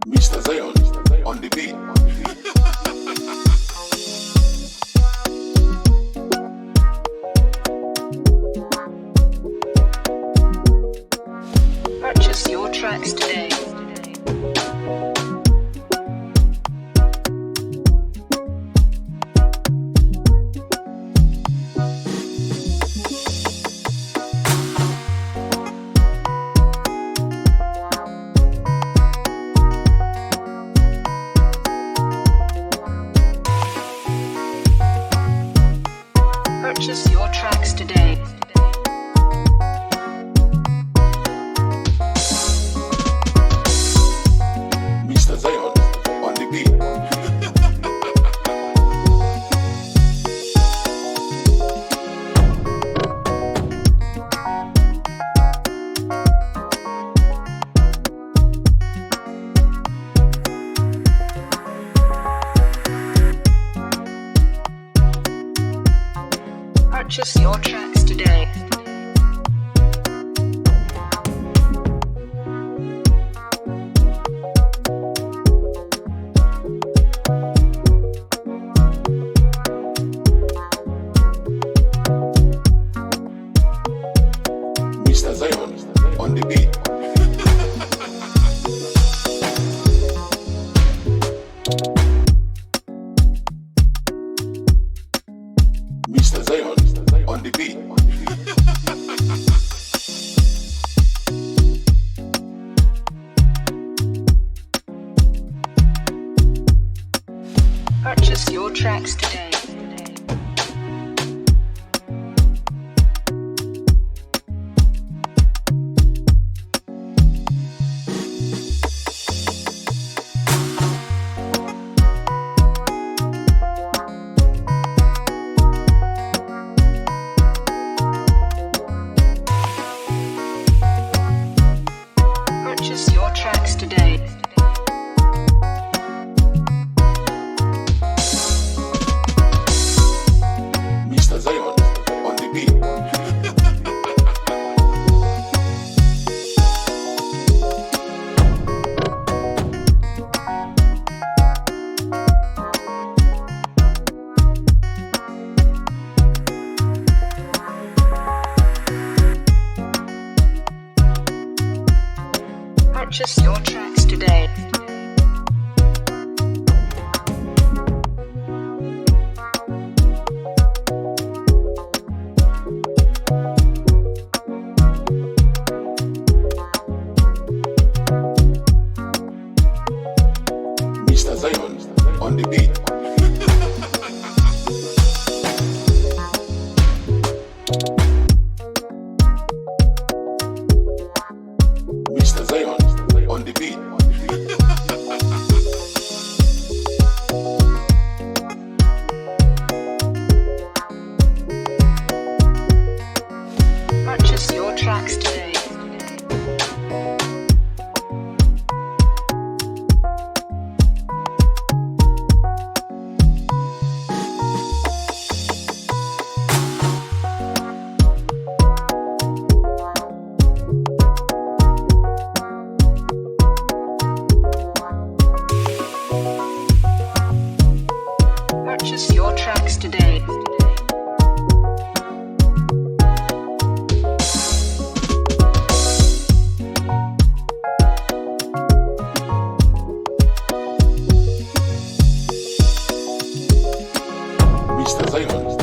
Mr. Zion on the beat. Purchase your tracks today. Purchase your tracks today. Mr. Zion on the beat. Purchase your tracks today. Mr. Zion on the beat. Mr. Zion on the beat. Purchase your tracks today. Purchase your tracks today. Mr. Zion on the beat. Purchase your tracks today. Mr. Zion on the beat. Mr. Zion on the beat. Purchase your tracks today. Purchase your tracks today. Mr. Zion